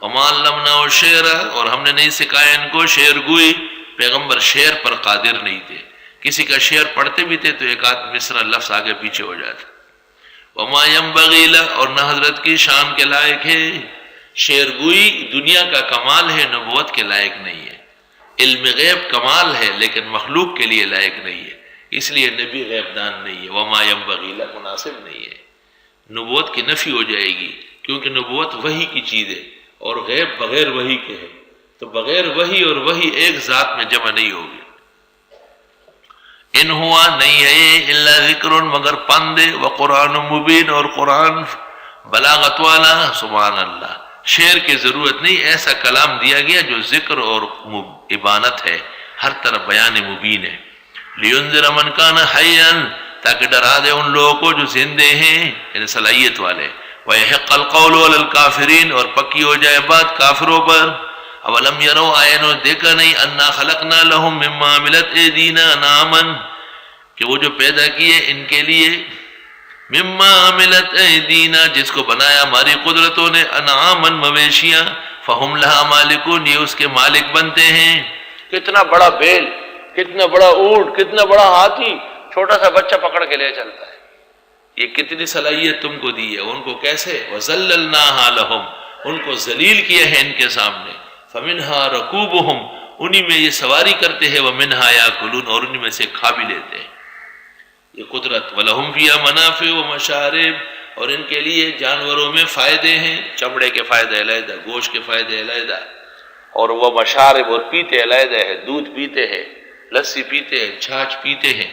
وما علمناه الشعر، اور ہم نے نہیں سکھایا ان کو شعر گوئی. پیغمبر شعر پر قادر نہیں تھے، کسی کا شعر پڑھتے بھی تھے تو ایک آدھ مصرع لفظ آگے پیچھے ہو جاتا. وما ينبغي له، اور نہ حضرت کی شان کے لائق ہے. شعر گوئی دنیا کا کمال ہے، نبوت کے لائق نہیں ہے. علم غیب کمال ہے لیکن مخلوق کے لیے لائق نہیں ہے، اس لیے نبی غیب دان نہیں ہے. وما ينبغي له مناسب نہیں ہے، نبوت کی نفی ہو جائے گی، کیونکہ نبوت وحی کی چیز ہے اور غیب بغیر وحی کے ہے، تو بغیر وحی اور وحی ایک ذات میں جمع نہیں ہوگی. ان ہوا نہیں ہے یہ الا ذکر مگر پند و قرآن مبین، اور قرآن بلاغت والا. سبحان اللہ، شعر کی ضرورت نہیں، ایسا کلام دیا گیا جو ذکر اور ابانت ہے، ہر طرح بیان مبین ہے. لینذر من کان حیا، تاکہ ڈرا دے ان لوگوں کو جو زندے ہیں یعنی صلاحیت والے. ویحق القول علی الکافرین، اور پکی ہو جائے بات کافروں پر. اولم یروا، آئے انہوں دیکھا نہیں، انا خلقنا لهم مما عملت ایدینا انعاما، کہ وہ جو پیدا کیے ان کے لیے مما عملت ایدینا، جس کو بنایا ہماری قدرتوں نے، انعاما مویشیاں، فہم لہا مالکون، یہ اس کے مالک بنتے ہیں. کتنا بڑا بیل، کتنا بڑا اونٹ، کتنا بڑا ہاتھی چھوٹا سا بچہ پکڑ کے لے چلتا ہے. یہ کتنی صلاحیت تم کو دی ہے. ان کو کیسے؟ وَذَلَّلْنَاهَا لَهُمْ، ان کو ذلیل کیا ہے ان کے سامنے. فَمِنْهَا رَكُوبُهُمْ، انہی میں یہ سواری کرتے ہیں. وَمِنْهَا يَأْكُلُونَ، اور انہی میں سے کھا بھی لیتے ہیں. یہ قدرت. وَلَهُمْ فِيهَا مَنَافِعُ وَمَشَارِبُ، اور ان کے لیے جانوروں میں فائدے ہیں، چمڑے کے فائدے علیحدہ، گوشت کے فائدے علیحدہ، اور وہ مشارب اور پیتے علیحدہ ہے. دودھ پیتے ہیں، لسی پیتے ہیں، چھاچھ پیتے ہیں.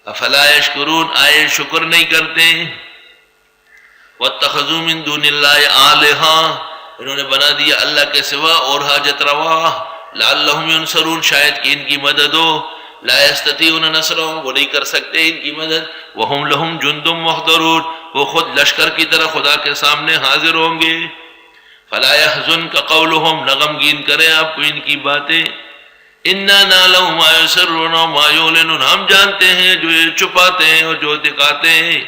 افلا یشکرون، آئے شکر نہیں کرتے. واتخذوا من دون اللہ آلہا، انہوں نے بنا دیا اللہ کے سوا اور حاجت روا. لعلہم ینصرون، شاید کہ ان کی مدد ہو. لا یستطیعون نصرہم، وہ نہیں کر سکتے ان کی مدد. وہم لہم جند محضرون، وہ خود لشکر کی طرح خدا کے سامنے حاضر ہوں گے. فلا یحزنک قولہم، نہ غمگین کرے آپ کو ان کی باتیں. انا نعلم ما یسرون وما یعلنون، ہم جانتے ہیں جو یہ چھپاتے ہیں اور جو دکھاتے ہیں.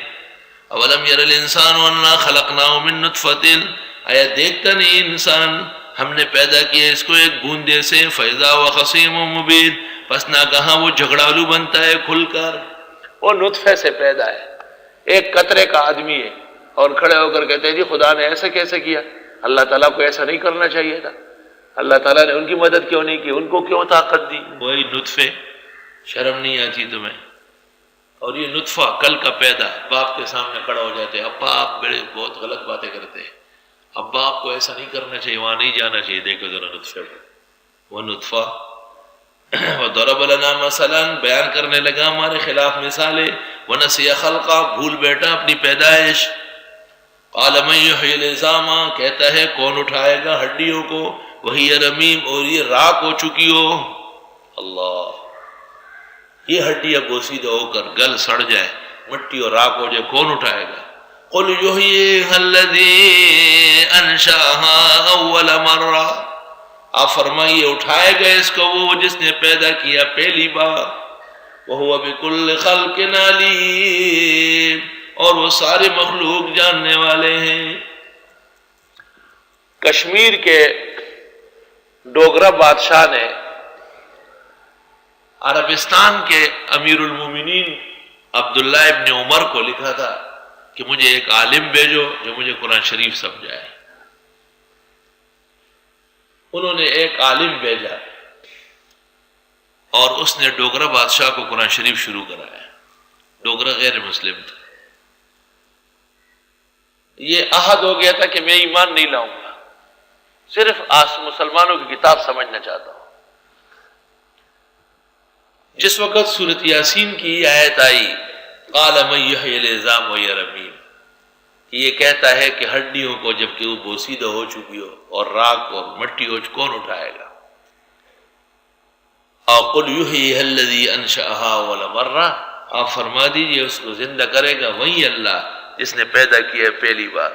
اولم یر الانسان انا خلقناه من نطفۃ، آیا دیکھتا نہیں انسان ہم نے پیدا کیا اس کو ایک بوندے سے. فاذا هو خصیم مبین، پس نہ کہاں وہ جھگڑالو بنتا ہے کھل کر. وہ نطفے سے پیدا ہے، ایک قطرے کا آدمی ہے، اور کھڑے ہو کر کہتے ہیں جی خدا نے ایسے کیسے کیا، اللہ تعالیٰ کو ایسا نہیں کرنا چاہیے تھا، اللہ تعالیٰ نے ان کی مدد کیوں نہیں کی، ان کو کیوں طاقت دی. وہی نطفے. شرم نہیں آتی تمہیں؟ اور یہ نطفہ کل کا پیدا باپ کے سامنے کھڑا ہو جاتے ہیں. ابا آپ بڑے بہت غلط باتیں کرتے ہیں، ابا آپ کو ایسا نہیں کرنا چاہیے، وہاں نہیں جانا چاہیے. دیکھو ذرا نطفے پر، وہ نطفہ. وضرب لنا مثلا، بیان کرنے لگا ہمارے خلاف مثالیں. ونسی خلقا، بھول بیٹھا اپنی پیدائش. قال من یحیی العظام، کہتا ہے کون اٹھائے گا ہڈیوں کو. وہی رمیم، اور یہ راک ہو چکی ہو. اللہ، یہ ہڈیاں بوسیدہ ہو کر گل سڑ جائے، مٹی اور راک ہو جائے، کون اٹھائے گا؟ قل یحییھا الذی انشأھا اول مرہ، آپ فرمائیے اٹھائے گا اس کو وہ جس نے پیدا کیا پہلی بار. وہو بکل خلق علیم، اور وہ سارے مخلوق جاننے والے ہیں. کشمیر کے ڈوگرا بادشاہ نے عربستان کے امیر المومنین عبداللہ ابن عمر کو لکھا تھا کہ مجھے ایک عالم بھیجو جو مجھے قرآن شریف سمجھائے. انہوں نے ایک عالم بھیجا اور اس نے ڈوگرا بادشاہ کو قرآن شریف شروع کرایا. ڈوگرا غیر مسلم تھا. یہ عہد ہو گیا تھا کہ میں ایمان نہیں لاؤں گا، صرف مسلمانوں کی کتاب سمجھنا چاہتا ہوں. جس وقت سورۃ یاسین کی آیت آئی قال من یحیی العظام وہی رمیم، کہ یہ کہتا ہے کہ ہڈیوں کو جب کہ وہ بوسیدہ ہو چکی ہو اور راک اور مٹی ہو، کون اٹھائے گا؟ قل یحییھا الذی انشأھا اول مرہ، آپ فرما دیجئے اس کو زندہ کرے گا وہی اللہ جس نے پیدا کیا پہلی بار.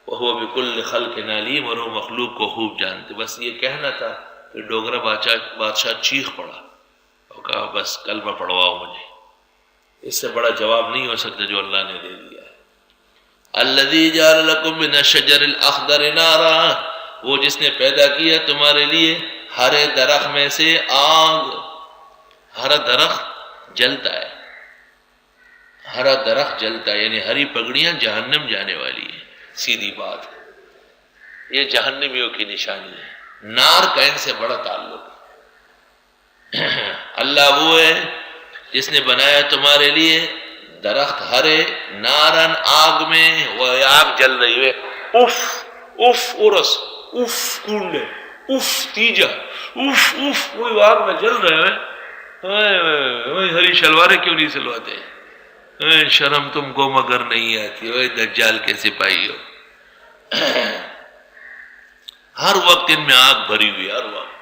وہو بکل خلق علیم، اور وہ مخلوق کو خوب جانتے. بس یہ کہنا تھا کہ ڈوگرا بادشاہ چیخ پڑا اور کہا بس کلمہ پڑھواؤ مجھے. اس سے بڑا جواب نہیں ہو سکتا جو اللہ نے دے دیا ہے. الذی جعل لکم من الشجر الاخضر نارا، وہ جس نے پیدا کیا تمہارے لیے ہر درخت میں سے آگ. ہر درخت جلتا ہے، ہر درخت جلتا ہے، یعنی ہری پگڑیاں جہنم جانے والی ہے. سیدھی بات ہے، یہ جہنمیوں کی نشانی ہے. نار کا ان سے بڑا تعلق. اللہ وہ ہے جس نے بنایا تمہارے لیے درخت ہرے، نارن آگ میں، وہ آگ جل رہی ہے. اف اف ارس، اف کنڈے، اف تیجا، اف اف، وہی آگ میں جل رہے ہیں. ہری شلواریں کیوں نہیں سلواتے؟ شرم تم کو مگر نہیں آتی، وہ دجال کے سپاہی ہو. ہر وقت ان میں آگ بھری ہوئی، ہر وقت.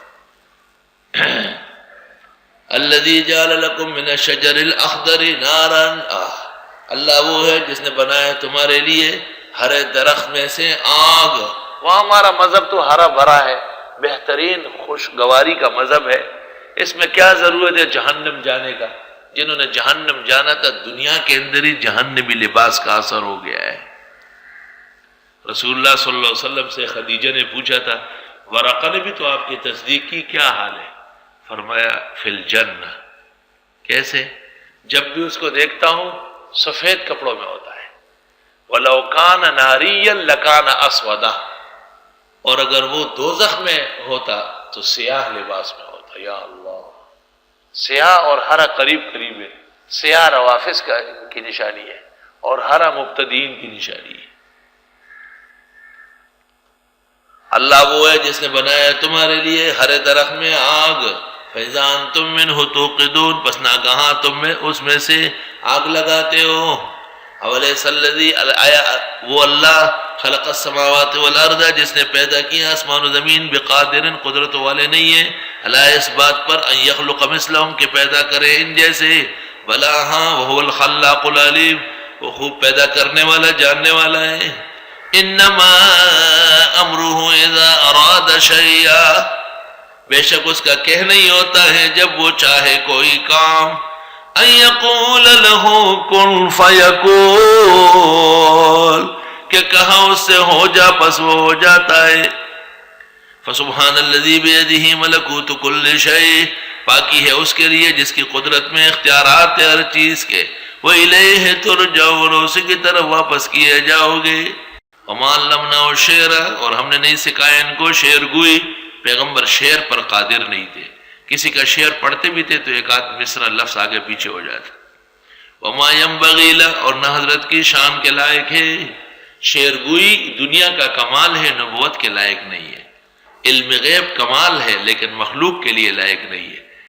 الذی جعل لکم من الشجر الاخضر نارا. اللہ وہ ہے جس نے بنایا تمہارے لیے ہرے درخت میں سے آگ. وہ ہمارا مذہب تو ہرا بھرا ہے، بہترین خوشگواری کا مذہب ہے. اس میں کیا ضرورت ہے جہنم جانے کا؟ جنہوں نے جہنم جانا تھا دنیا کے اندر ہی جہنمی لباس کا اثر ہو گیا ہے. رسول اللہ صلی اللہ علیہ وسلم سے خدیجہ نے پوچھا تھا، ورقہ نے بھی تو آپ کی تصدیق کی، کیا حال ہے؟ فرمایا فی الجنہ. کیسے؟ جب بھی اس کو دیکھتا ہوں سفید کپڑوں میں ہوتا ہے. وَلَوْ كَانَ نَارِيًّا لَكَانَ أَسْوَدًا. اور اگر وہ دوزخ میں ہوتا تو سیاہ لباس میں ہوتا. یا اللہ، سیاہ اور ہرا قریب قریب ہے. سیاہ روافض کی نشانی ہے اور ہرا مبتدین کی نشانی ہے. اللہ وہ ہے جس نے بنایا تمہارے لیے ہر درخت میں آگ. فَإِذَا أَنْتُم مِّنْهُ تُوقِدُونَ. پس ناگہاں تم میں اس میں سے آگ لگاتے ہو. أَوَلَيْسَ الَّذِي، وہ اللہ خلق السماوات والارض جس نے پیدا کیا آسمان و زمین، بقادر قدرت والے نہیں ہے، اللہ اس بات پر ان یخلق مثلہم کہ پیدا کرے ان جیسے. بلا ہاں، وہو الخلاق العلیم، وہ خوب پیدا کرنے والا جاننے والا ہے. انما امرہ اذا اراد شیئا. بے شک اس کا کہنا ہی ہوتا ہے جب وہ چاہے کوئی کام. ان یقول له کن فیکون، کہ کہا اس سے ہو جا پس وہ ہو جاتا ہے. فسبحان الذی بیدہ ملکوت کل شیء. پاکی ہے اس کے لیے جس کی قدرت میں اختیارات ہے ہر چیز کے. وَإِلَيْهِ تُرْجَعُونَ، اسی کی طرف واپس کیے جاؤ گے. وَمَا عَلَّمْنَاهُ الشِّعْرَ، اور ہم نے نہیں سکھایا ان کو شعر گوئی. پیغمبر شعر پر قادر نہیں تھے، کسی کا شعر پڑھتے بھی تھے تو ایک آدھ مصرع لفظ آگے پیچھے ہو جاتا. وَمَا يَنبَغِي لَهُ، اور نہ حضرت کی شان کے لائق ہے. شعر گوئی دنیا کا کمال ہے، نبوت کے لائق نہیں ہے. علم غیب کمال ہے لیکن مخلوق کے لیے لائق نہیں ہے.